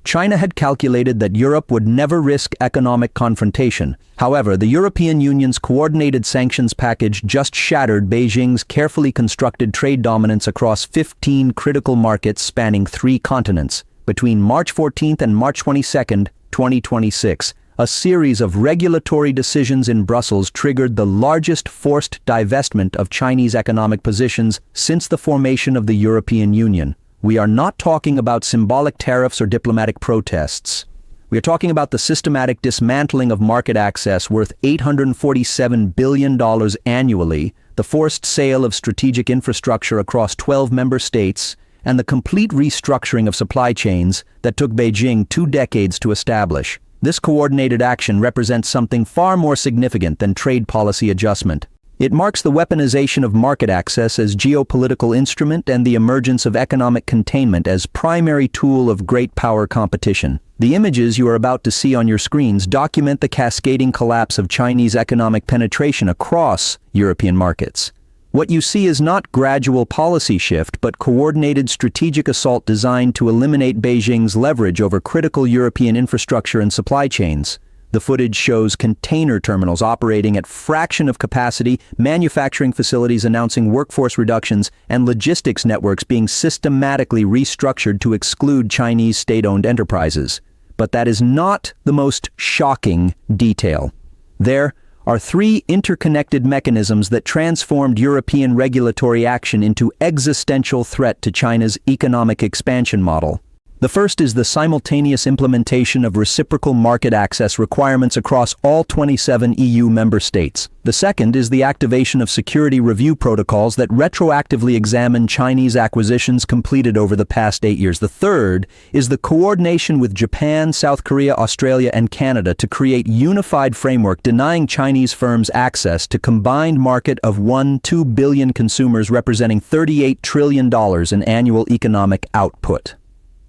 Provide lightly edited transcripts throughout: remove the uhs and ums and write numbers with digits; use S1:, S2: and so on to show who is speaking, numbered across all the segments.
S1: China had calculated that Europe would never risk economic confrontation. However, the European Union's coordinated sanctions package just shattered Beijing's carefully constructed trade dominance across 15 critical markets spanning 3 continents. Between March 14th and March 22nd, 2026, a series of regulatory decisions in Brussels triggered the largest forced divestment of Chinese economic positions since the formation of the European Union. We are not talking about symbolic tariffs or diplomatic protests. We are talking about the systematic dismantling of market access worth $847 billion annually, the forced sale of strategic infrastructure across 12 member states, and the complete restructuring of supply chains that took Beijing 2 decades to establish. This coordinated action represents something far more significant than trade policy adjustment. It marks the weaponization of market access as geopolitical instrument and the emergence of economic containment as primary tool of great power competition. The images you are about to see on your screens document the cascading collapse of Chinese economic penetration across European markets. What you see is not gradual policy shift, but coordinated strategic assault designed to eliminate Beijing's leverage over critical European infrastructure and supply chains. The footage shows container terminals operating at fraction of capacity, manufacturing facilities announcing workforce reductions, and logistics networks being systematically restructured to exclude Chinese state-owned enterprises. But that is not the most shocking detail. There are 3 interconnected mechanisms that transformed European regulatory action into existential threat to China's economic expansion model. The first is the simultaneous implementation of reciprocal market access requirements across all 27 EU member states. The second is the activation of security review protocols that retroactively examine Chinese acquisitions completed over the past 8 years. The third is the coordination with Japan, South Korea, Australia, and Canada to create unified framework denying Chinese firms access to combined market of 1-2 billion consumers representing $38 trillion in annual economic output.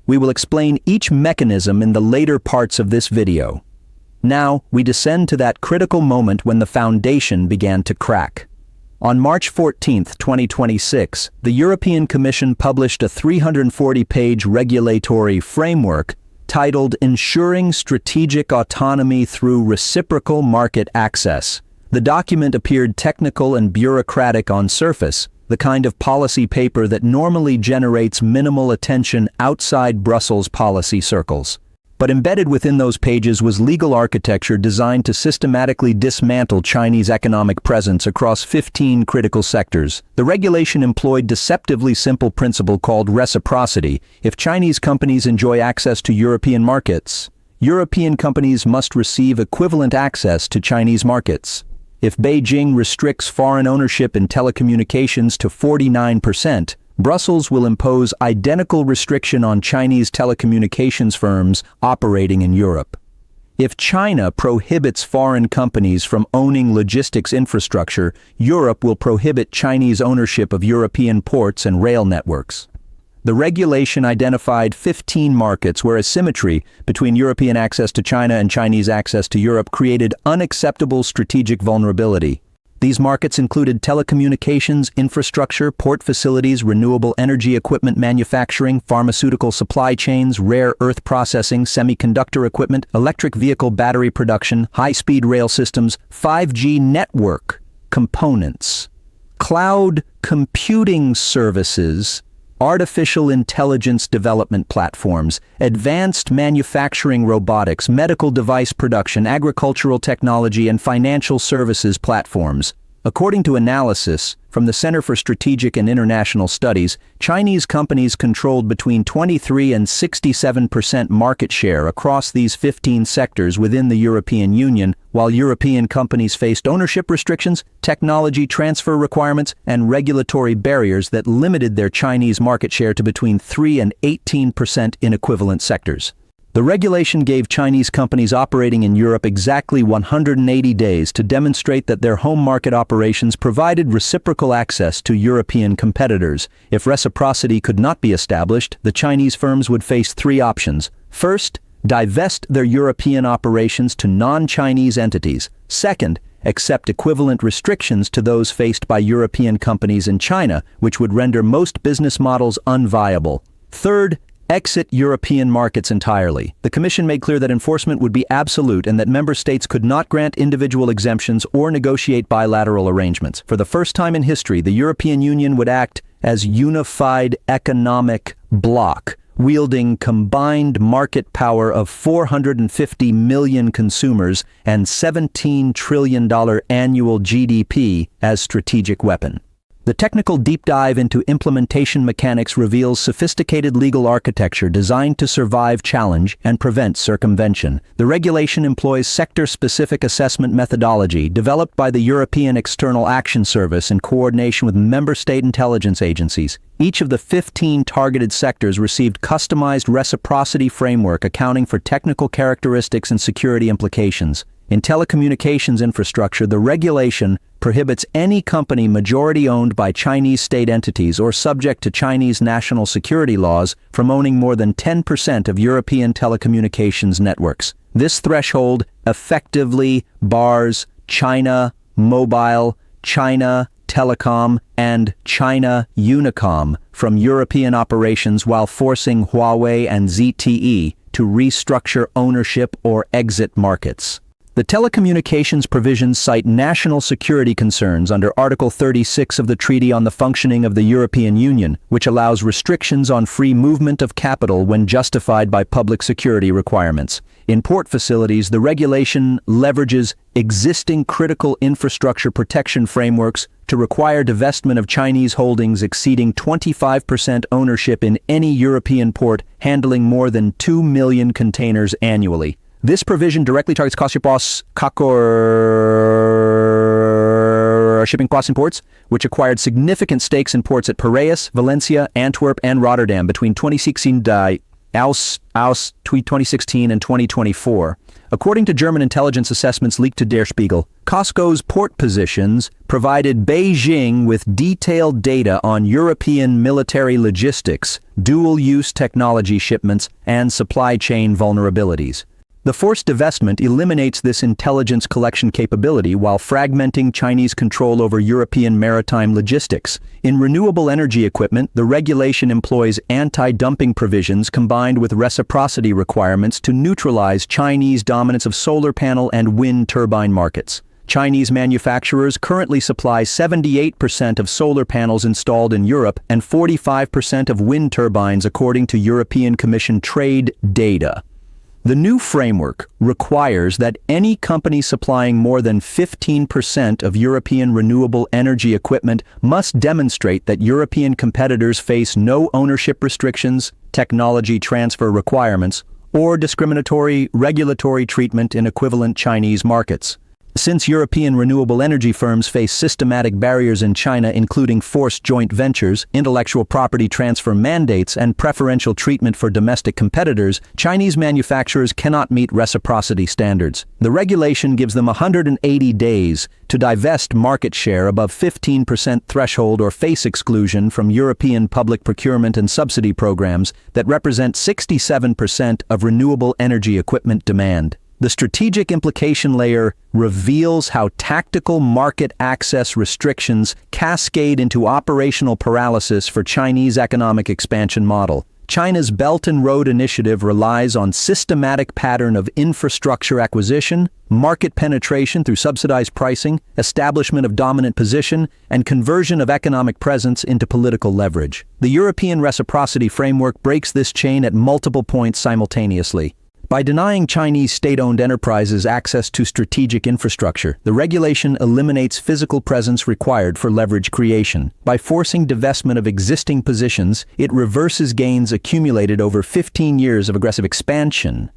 S1: We will explain each mechanism in the later parts of this video. Now, we descend to that critical moment when the foundation began to crack. On March 14, 2026, the European Commission published a 340-page regulatory framework titled Ensuring Strategic Autonomy Through Reciprocal Market Access. The document appeared technical and bureaucratic on surface, the kind of policy paper that normally generates minimal attention outside Brussels policy circles. But embedded within those pages was legal architecture designed to systematically dismantle Chinese economic presence across 15 critical sectors. The regulation employed deceptively simple principle called reciprocity. If Chinese companies enjoy access to European markets, European companies must receive equivalent access to Chinese markets. If Beijing restricts foreign ownership in telecommunications to 49%, Brussels will impose identical restriction on Chinese telecommunications firms operating in Europe. If China prohibits foreign companies from owning logistics infrastructure, Europe will prohibit Chinese ownership of European ports and rail networks. The regulation identified 15 markets where asymmetry between European access to China and Chinese access to Europe created unacceptable strategic vulnerability. These markets included telecommunications, infrastructure, port facilities, renewable energy equipment manufacturing, pharmaceutical supply chains, rare earth processing, semiconductor equipment, electric vehicle battery production, high-speed rail systems, 5G network components, cloud computing services, artificial intelligence development platforms, advanced manufacturing robotics, medical device production, agricultural technology, and financial services platforms. According to analysis from the Center for Strategic and International Studies, Chinese companies controlled between 23 and 67% market share across these 15 sectors within the European Union, while European companies faced ownership restrictions, technology transfer requirements, and regulatory barriers that limited their Chinese market share to between 3 and 18% in equivalent sectors. The regulation gave Chinese companies operating in Europe exactly 180 days to demonstrate that their home market operations provided reciprocal access to European competitors. If reciprocity could not be established, the Chinese firms would face 3 options. First, divest their European operations to non-Chinese entities. Second, accept equivalent restrictions to those faced by European companies in China, which would render most business models unviable. Third, exit European markets entirely. The Commission made clear that enforcement would be absolute and that member states could not grant individual exemptions or negotiate bilateral arrangements. For the first time in history, the European Union would act as unified economic bloc, wielding combined market power of 450 million consumers and $17 trillion annual GDP as strategic weapon. The technical deep dive into implementation mechanics reveals sophisticated legal architecture designed to survive challenge and prevent circumvention. The regulation employs sector-specific assessment methodology developed by the European External Action Service in coordination with member state intelligence agencies. Each of the 15 targeted sectors received customized reciprocity framework accounting for technical characteristics and security implications. In telecommunications infrastructure, the regulation prohibits any company majority owned by Chinese state entities or subject to Chinese national security laws from owning more than 10% of European telecommunications networks. This threshold effectively bars China Mobile, China Telecom, and China Unicom from European operations while forcing Huawei and ZTE to restructure ownership or exit markets. The telecommunications provisions cite national security concerns under Article 36 of the Treaty on the Functioning of the European Union, which allows restrictions on free movement of capital when justified by public security requirements. In port facilities, the regulation leverages existing critical infrastructure protection frameworks to require divestment of Chinese holdings exceeding 25% ownership in any European port handling more than 2 million containers annually. This provision directly targets shipping crossing ports, which acquired significant stakes in ports at Piraeus, Valencia, Antwerp, and Rotterdam between 2016 and 2024. According to German intelligence assessments leaked to Der Spiegel, COSCO's port positions provided Beijing with detailed data on European military logistics, dual-use technology shipments, and supply chain vulnerabilities. The forced divestment eliminates this intelligence collection capability while fragmenting Chinese control over European maritime logistics. In renewable energy equipment, the regulation employs anti-dumping provisions combined with reciprocity requirements to neutralize Chinese dominance of solar panel and wind turbine markets. Chinese manufacturers currently supply 78% of solar panels installed in Europe and 45% of wind turbines according to European Commission trade data. The new framework requires that any company supplying more than 15% of European renewable energy equipment must demonstrate that European competitors face no ownership restrictions, technology transfer requirements, or discriminatory regulatory treatment in equivalent Chinese markets. Since European renewable energy firms face systematic barriers in China including forced joint ventures, intellectual property transfer mandates, and preferential treatment for domestic competitors, Chinese manufacturers cannot meet reciprocity standards. The regulation gives them 180 days to divest market share above 15% threshold or face exclusion from European public procurement and subsidy programs that represent 67% of renewable energy equipment demand. The strategic implication layer reveals how tactical market access restrictions cascade into operational paralysis for Chinese economic expansion model. China's Belt and Road Initiative relies on systematic pattern of infrastructure acquisition, market penetration through subsidized pricing, establishment of dominant position, and conversion of economic presence into political leverage. The European reciprocity framework breaks this chain at multiple points simultaneously. By denying Chinese state-owned enterprises access to strategic infrastructure, the regulation eliminates physical presence required for leverage creation. By forcing divestment of existing positions, it reverses gains accumulated over 15 years of aggressive expansion.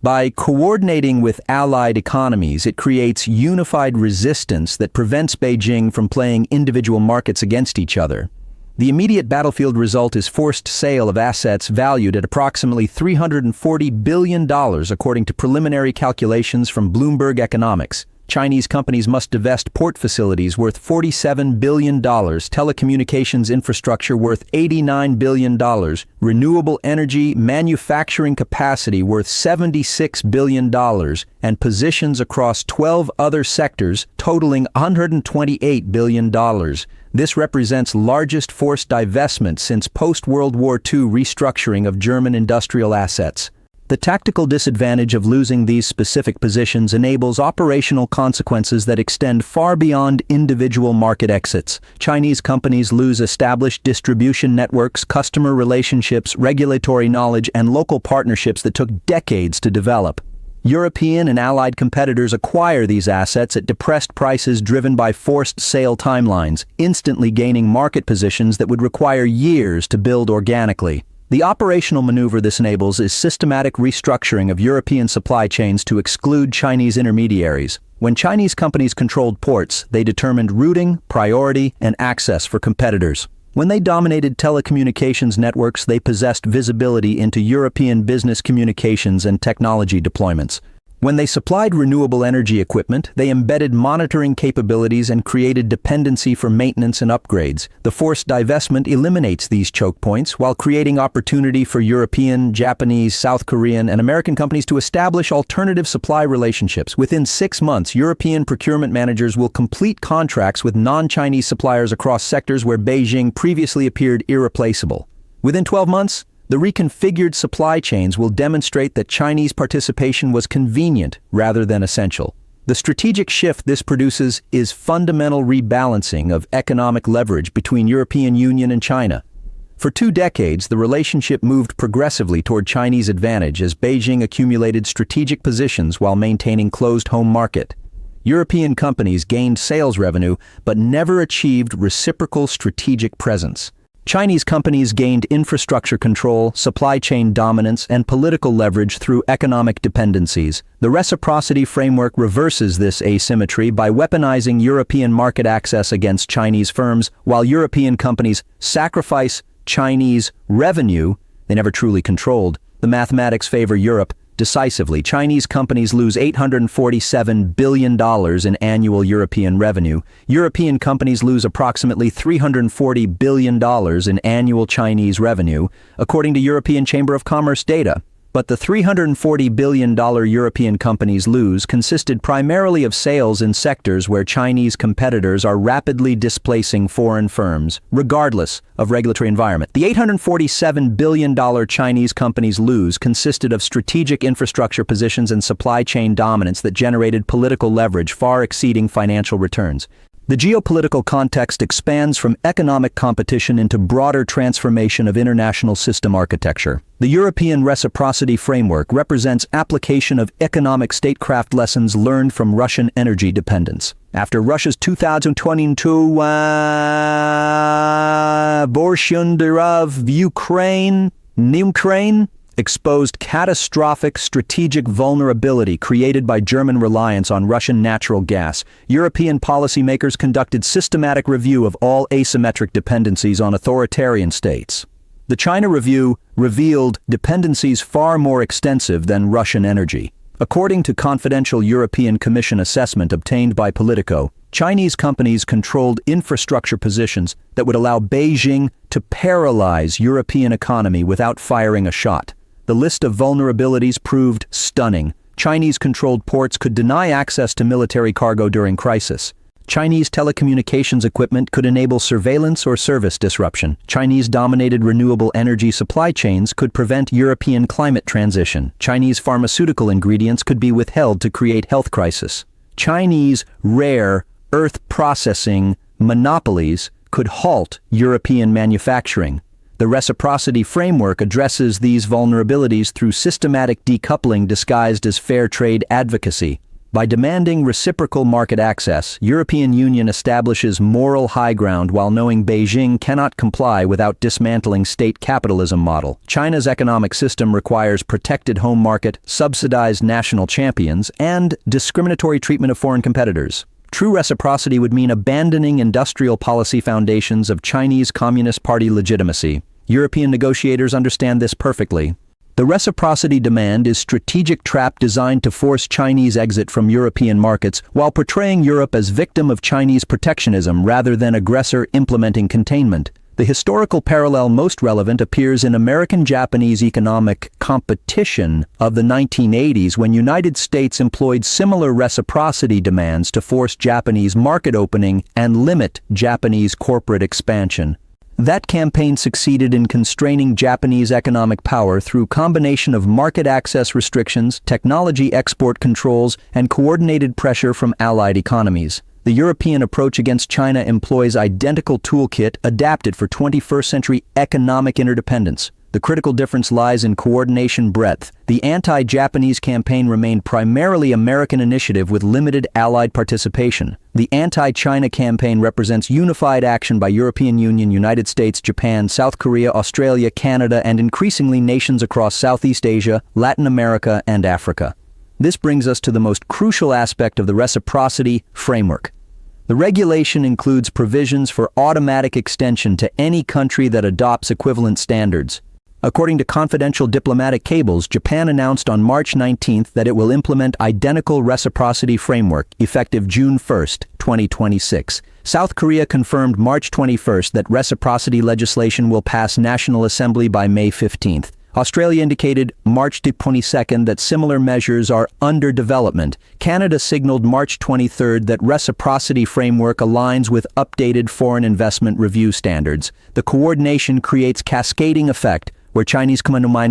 S1: By coordinating with allied economies, it creates unified resistance that prevents Beijing from playing individual markets against each other. The immediate battlefield result is forced sale of assets valued at approximately $340 billion according to preliminary calculations from Bloomberg Economics. Chinese companies must divest port facilities worth $47 billion, telecommunications infrastructure worth $89 billion, renewable energy manufacturing capacity worth $76 billion, and positions across 12 other sectors totaling $128 billion. This represents largest forced divestment since post-World War II restructuring of German industrial assets. The tactical disadvantage of losing these specific positions enables operational consequences that extend far beyond individual market exits. Chinese companies lose established distribution networks, customer relationships, regulatory knowledge, and local partnerships that took decades to develop. European and allied competitors acquire these assets at depressed prices driven by forced sale timelines, instantly gaining market positions that would require years to build organically. The operational maneuver this enables is systematic restructuring of European supply chains to exclude Chinese intermediaries. When Chinese companies controlled ports, they determined routing, priority, and access for competitors. When they dominated telecommunications networks, they possessed visibility into European business communications and technology deployments. When they supplied renewable energy equipment, they embedded monitoring capabilities and created dependency for maintenance and upgrades. The forced divestment eliminates these choke points while creating opportunity for European, Japanese, South Korean, and American companies to establish alternative supply relationships. Within 6 months, European procurement managers will complete contracts with non-Chinese suppliers across sectors where Beijing previously appeared irreplaceable. Within 12 months, the reconfigured supply chains will demonstrate that Chinese participation was convenient rather than essential. The strategic shift this produces is fundamental rebalancing of economic leverage between European Union and China. For 2 decades, the relationship moved progressively toward Chinese advantage as Beijing accumulated strategic positions while maintaining closed home market. European companies gained sales revenue but never achieved reciprocal strategic presence. Chinese companies gained infrastructure control, supply chain dominance, and political leverage through economic dependencies. The reciprocity framework reverses this asymmetry by weaponizing European market access against Chinese firms, while European companies sacrifice Chinese revenue they never truly controlled. The mathematics favor Europe decisively. Chinese companies lose $847 billion in annual European revenue. European companies lose approximately $340 billion in annual Chinese revenue, according to European Chamber of Commerce data. But the $340 billion European companies lose consisted primarily of sales in sectors where Chinese competitors are rapidly displacing foreign firms, regardless of regulatory environment. The $847 billion Chinese companies lose consisted of strategic infrastructure positions and supply chain dominance that generated political leverage far exceeding financial returns. The geopolitical context expands from economic competition into broader transformation of international system architecture. The European reciprocity framework represents application of economic statecraft lessons learned from Russian energy dependence. After Russia's 2022 invasion of Ukraine exposed catastrophic strategic vulnerability created by German reliance on Russian natural gas, European policymakers conducted systematic review of all asymmetric dependencies on authoritarian states. The China Review revealed dependencies far more extensive than Russian energy. According to confidential European Commission assessment obtained by Politico, Chinese companies controlled infrastructure positions that would allow Beijing to paralyze European economy without firing a shot. The list of vulnerabilities proved stunning. Chinese-controlled ports could deny access to military cargo during crisis. Chinese telecommunications equipment could enable surveillance or service disruption. Chinese-dominated renewable energy supply chains could prevent European climate transition. Chinese pharmaceutical ingredients could be withheld to create health crisis. Chinese rare earth processing monopolies could halt European manufacturing. The reciprocity framework addresses these vulnerabilities through systematic decoupling disguised as fair trade advocacy. By demanding reciprocal market access, European Union establishes moral high ground while knowing Beijing cannot comply without dismantling state capitalism model. China's economic system requires protected home market, subsidized national champions, and discriminatory treatment of foreign competitors. True reciprocity would mean abandoning industrial policy foundations of Chinese Communist Party legitimacy. European negotiators understand this perfectly. The reciprocity demand is a strategic trap designed to force Chinese exit from European markets while portraying Europe as victim of Chinese protectionism rather than aggressor implementing containment. The historical parallel most relevant appears in American-Japanese economic competition of the 1980s when United States employed similar reciprocity demands to force Japanese market opening and limit Japanese corporate expansion. That campaign succeeded in constraining Japanese economic power through combination of market access restrictions, technology export controls, and coordinated pressure from allied economies. The European approach against China employs identical toolkit adapted for 21st century economic interdependence. The critical difference lies in coordination breadth. The anti-Japanese campaign remained primarily American initiative with limited allied participation. The anti-China campaign represents unified action by European Union, United States, Japan, South Korea, Australia, Canada, and increasingly nations across Southeast Asia, Latin America, and Africa. This brings us to the most crucial aspect of the reciprocity framework. The regulation includes provisions for automatic extension to any country that adopts equivalent standards. According to confidential diplomatic cables, Japan announced on March 19 that it will implement identical reciprocity framework effective June 1, 2026. South Korea confirmed March 21 that reciprocity legislation will pass National Assembly by May 15. Australia indicated March 22 that similar measures are under development. Canada signaled March 23 that reciprocity framework aligns with updated foreign investment review standards. The coordination creates cascading effect, where Chinese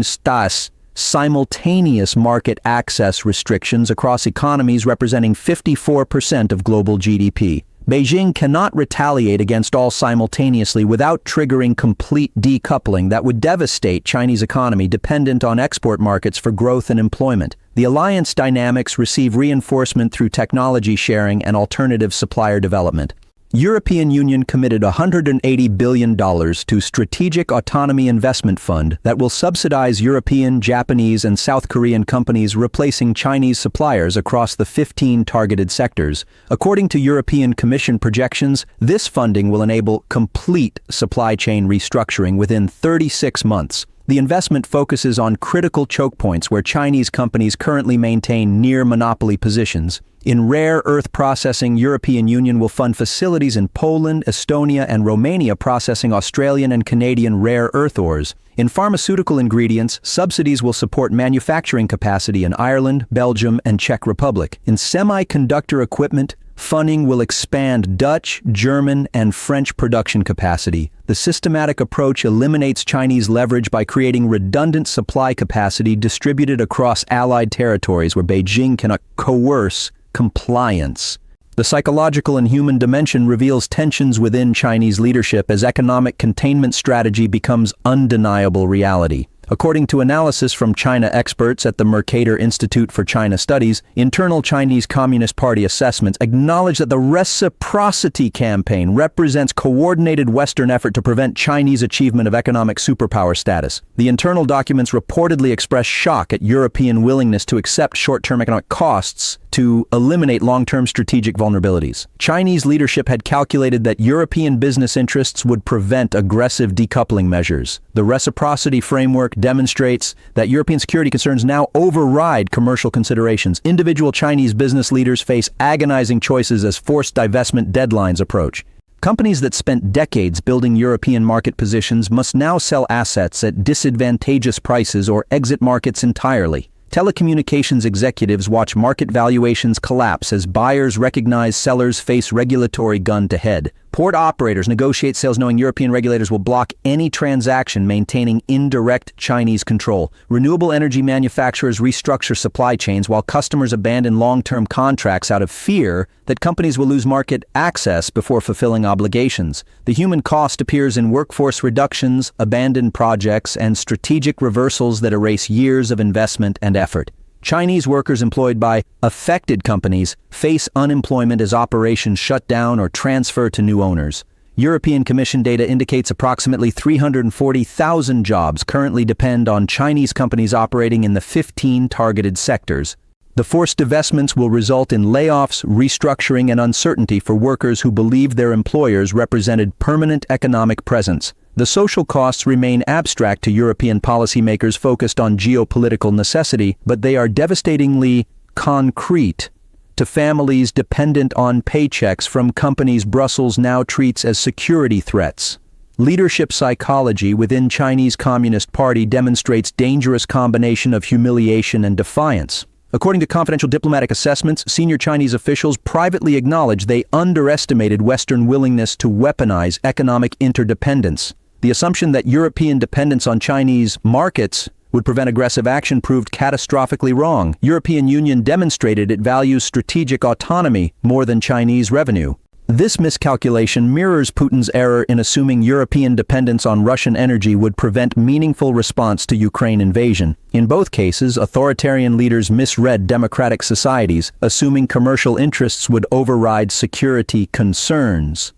S1: stas simultaneous market access restrictions across economies representing 54% of global GDP. Beijing cannot retaliate against all simultaneously without triggering complete decoupling that would devastate Chinese economy dependent on export markets for growth and employment. The alliance dynamics receive reinforcement through technology sharing and alternative supplier development. European Union committed $180 billion to Strategic Autonomy Investment Fund that will subsidize European, Japanese, and South Korean companies replacing Chinese suppliers across the 15 targeted sectors. According to European Commission projections, this funding will enable complete supply chain restructuring within 36 months. The investment focuses on critical choke points where Chinese companies currently maintain near monopoly positions. In rare earth processing, European Union will fund facilities in Poland, Estonia, and Romania processing Australian and Canadian rare earth ores. In pharmaceutical ingredients, subsidies will support manufacturing capacity in Ireland, Belgium, and Czech Republic. In semiconductor equipment, funding will expand Dutch, German, and French production capacity. The systematic approach eliminates Chinese leverage by creating redundant supply capacity distributed across allied territories where Beijing cannot coerce compliance. The psychological and human dimension reveals tensions within Chinese leadership as economic containment strategy becomes undeniable reality. According to analysis from China experts at the Mercator Institute for China Studies, internal Chinese Communist Party assessments acknowledge that the reciprocity campaign represents coordinated Western effort to prevent Chinese achievement of economic superpower status. The internal documents reportedly express shock at European willingness to accept short-term economic costs to eliminate long-term strategic vulnerabilities. Chinese leadership had calculated that European business interests would prevent aggressive decoupling measures. The reciprocity framework demonstrates that European security concerns now override commercial considerations. Individual Chinese business leaders face agonizing choices as forced divestment deadlines approach. Companies that spent decades building European market positions must now sell assets at disadvantageous prices or exit markets entirely. Telecommunications executives watch market valuations collapse as buyers recognize sellers face regulatory gun to head. Port operators negotiate sales knowing European regulators will block any transaction maintaining indirect Chinese control. Renewable energy manufacturers restructure supply chains while customers abandon long-term contracts out of fear that companies will lose market access before fulfilling obligations. The human cost appears in workforce reductions, abandoned projects, and strategic reversals that erase years of investment and effort. Chinese workers employed by affected companies face unemployment as operations shut down or transfer to new owners. European Commission data indicates approximately 340,000 jobs currently depend on Chinese companies operating in the 15 targeted sectors. The forced divestments will result in layoffs, restructuring, and uncertainty for workers who believed their employers represented permanent economic presence. The social costs remain abstract to European policymakers focused on geopolitical necessity, but they are devastatingly concrete to families dependent on paychecks from companies Brussels now treats as security threats. Leadership psychology within Chinese Communist Party demonstrates dangerous combination of humiliation and defiance. According to confidential diplomatic assessments, senior Chinese officials privately acknowledge they underestimated Western willingness to weaponize economic interdependence. The assumption that European dependence on Chinese markets would prevent aggressive action proved catastrophically wrong. European Union demonstrated it values strategic autonomy more than Chinese revenue. This miscalculation mirrors Putin's error in assuming European dependence on Russian energy would prevent meaningful response to Ukraine invasion. In both cases, authoritarian leaders misread democratic societies, assuming commercial interests would override security concerns.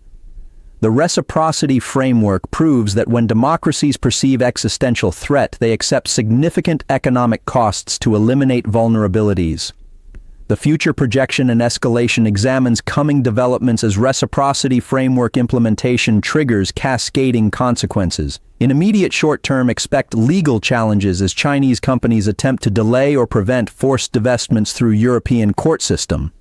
S1: The reciprocity framework proves that when democracies perceive existential threat, they accept significant economic costs to eliminate vulnerabilities. The future projection and escalation examines coming developments as reciprocity framework implementation triggers cascading consequences. In immediate short term, expect legal challenges as Chinese companies attempt to delay or prevent forced divestments through European court system.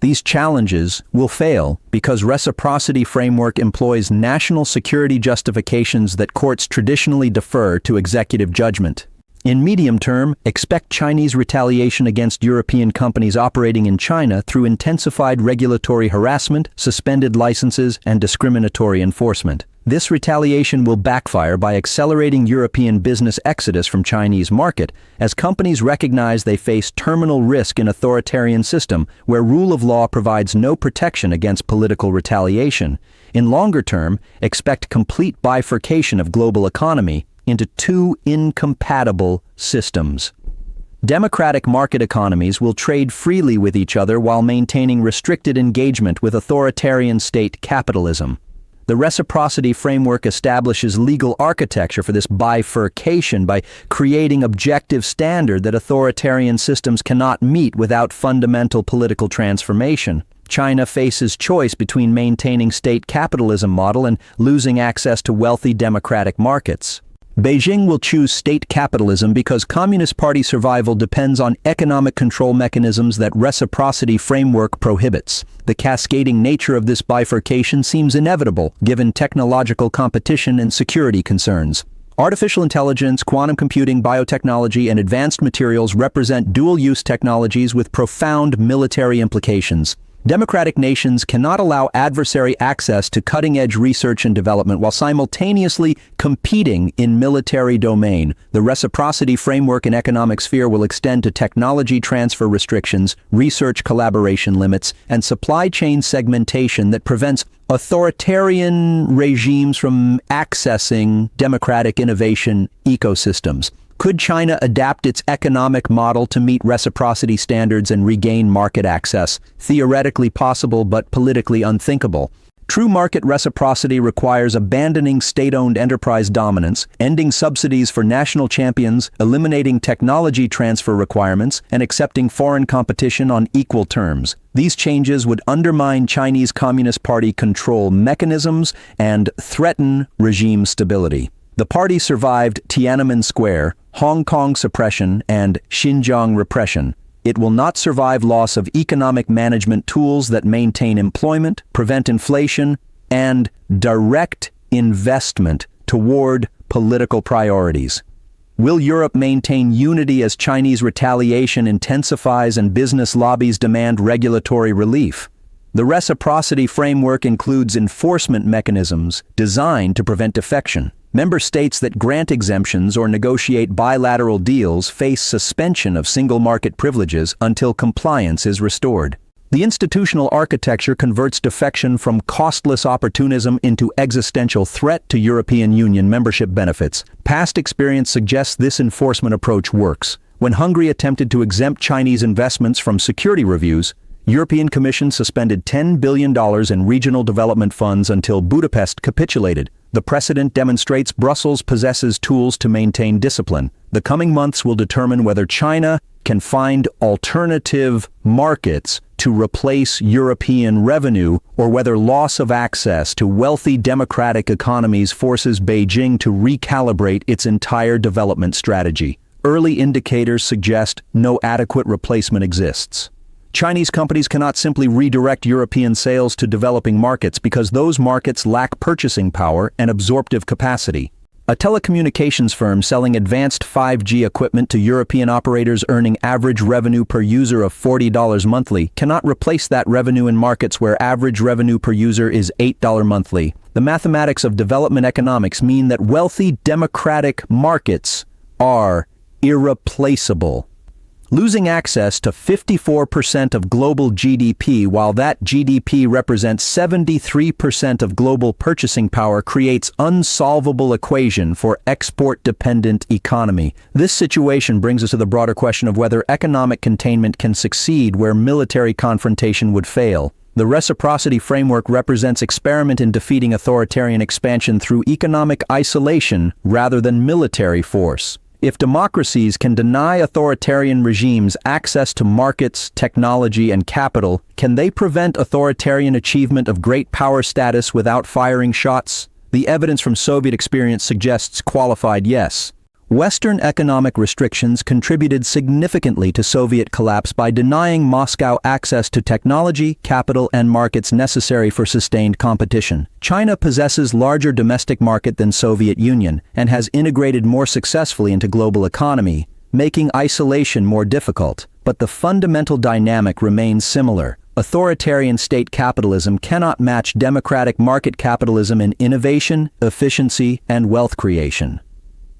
S1: These challenges will fail because reciprocity framework employs national security justifications that courts traditionally defer to executive judgment. In medium term, expect Chinese retaliation against European companies operating in China through intensified regulatory harassment, suspended licenses, and discriminatory enforcement. This retaliation will backfire by accelerating European business exodus from Chinese market as companies recognize they face terminal risk in authoritarian system where rule of law provides no protection against political retaliation. In longer term, expect complete bifurcation of global economy into two incompatible systems. Democratic market economies will trade freely with each other while maintaining restricted engagement with authoritarian state capitalism. The reciprocity framework establishes legal architecture for this bifurcation by creating objective standard that authoritarian systems cannot meet without fundamental political transformation. China faces choice between maintaining state capitalism model and losing access to wealthy democratic markets. Beijing will choose state capitalism because Communist Party survival depends on economic control mechanisms that reciprocity framework prohibits. The cascading nature of this bifurcation seems inevitable, given technological competition and security concerns. Artificial intelligence, quantum computing, biotechnology, and advanced materials represent dual-use technologies with profound military implications. Democratic nations cannot allow adversary access to cutting-edge research and development while simultaneously competing in military domain. The reciprocity framework in economic sphere will extend to technology transfer restrictions, research collaboration limits, and supply chain segmentation that prevents authoritarian regimes from accessing democratic innovation ecosystems. Could China adapt its economic model to meet reciprocity standards and regain market access? Theoretically possible, but politically unthinkable. True market reciprocity requires abandoning state-owned enterprise dominance, ending subsidies for national champions, eliminating technology transfer requirements, and accepting foreign competition on equal terms. These changes would undermine Chinese Communist Party control mechanisms and threaten regime stability. The party survived Tiananmen Square, Hong Kong suppression, and Xinjiang repression. It will not survive loss of economic management tools that maintain employment, prevent inflation, and direct investment toward political priorities. Will Europe maintain unity as Chinese retaliation intensifies and business lobbies demand regulatory relief? The reciprocity framework includes enforcement mechanisms designed to prevent defection. Member states that grant exemptions or negotiate bilateral deals face suspension of single market privileges until compliance is restored. The institutional architecture converts defection from costless opportunism into existential threat to European Union membership benefits. Past experience suggests this enforcement approach works. When Hungary attempted to exempt Chinese investments from security reviews, European Commission suspended $10 billion in regional development funds until Budapest capitulated. The precedent demonstrates Brussels possesses tools to maintain discipline. The coming months will determine whether China can find alternative markets to replace European revenue, or whether loss of access to wealthy democratic economies forces Beijing to recalibrate its entire development strategy. Early indicators suggest no adequate replacement exists. Chinese companies cannot simply redirect European sales to developing markets because those markets lack purchasing power and absorptive capacity. A telecommunications firm selling advanced 5G equipment to European operators earning average revenue per user of $40 monthly cannot replace that revenue in markets where average revenue per user is $8 monthly. The mathematics of development economics mean that wealthy democratic markets are irreplaceable. Losing access to 54% of global GDP while that GDP represents 73% of global purchasing power creates unsolvable equation for export-dependent economy. This situation brings us to the broader question of whether economic containment can succeed where military confrontation would fail. The reciprocity framework represents experiment in defeating authoritarian expansion through economic isolation rather than military force. If democracies can deny authoritarian regimes access to markets, technology, and capital, can they prevent authoritarian achievement of great power status without firing shots? The evidence from Soviet experience suggests qualified yes. Western economic restrictions contributed significantly to Soviet collapse by denying Moscow access to technology, capital, and markets necessary for sustained competition. China possesses larger domestic market than Soviet Union and has integrated more successfully into global economy, making isolation more difficult. But the fundamental dynamic remains similar. Authoritarian state capitalism cannot match democratic market capitalism in innovation, efficiency, and wealth creation.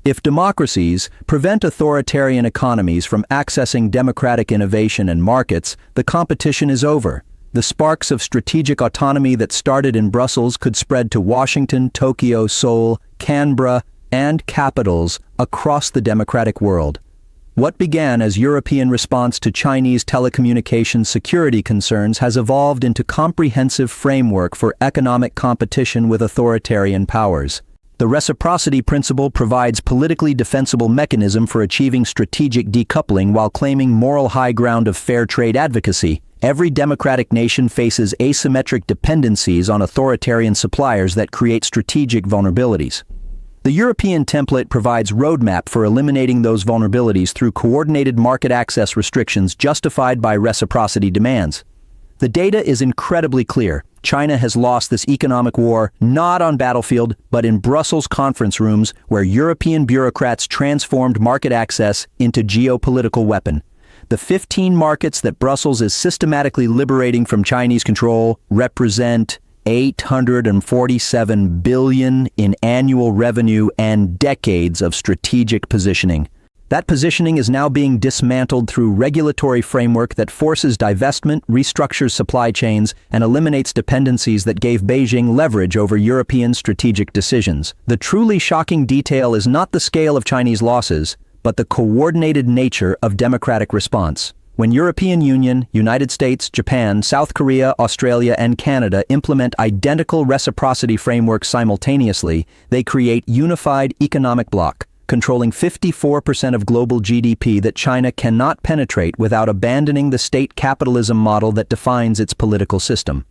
S1: If democracies prevent authoritarian economies from accessing democratic innovation and markets, the competition is over. The sparks of strategic autonomy that started in Brussels could spread to Washington, Tokyo, Seoul, Canberra, and capitals across the democratic world. What began as European response to Chinese telecommunications security concerns has evolved into comprehensive framework for economic competition with authoritarian powers. The reciprocity principle provides politically defensible mechanism for achieving strategic decoupling while claiming moral high ground of fair trade advocacy. Every democratic nation faces asymmetric dependencies on authoritarian suppliers that create strategic vulnerabilities. The European template provides roadmap for eliminating those vulnerabilities through coordinated market access restrictions justified by reciprocity demands. The data is incredibly clear. China has lost this economic war not on battlefield, but in Brussels conference rooms where European bureaucrats transformed market access into geopolitical weapon. The 15 markets that Brussels is systematically liberating from Chinese control represent $847 billion in annual revenue and decades of strategic positioning. That positioning is now being dismantled through regulatory framework that forces divestment, restructures supply chains, and eliminates dependencies that gave Beijing leverage over European strategic decisions. The truly shocking detail is not the scale of Chinese losses, but the coordinated nature of democratic response. When European Union, United States, Japan, South Korea, Australia, and Canada implement identical reciprocity frameworks simultaneously, they create unified economic bloc, controlling 54% of global GDP that China cannot penetrate without abandoning the state capitalism model that defines its political system.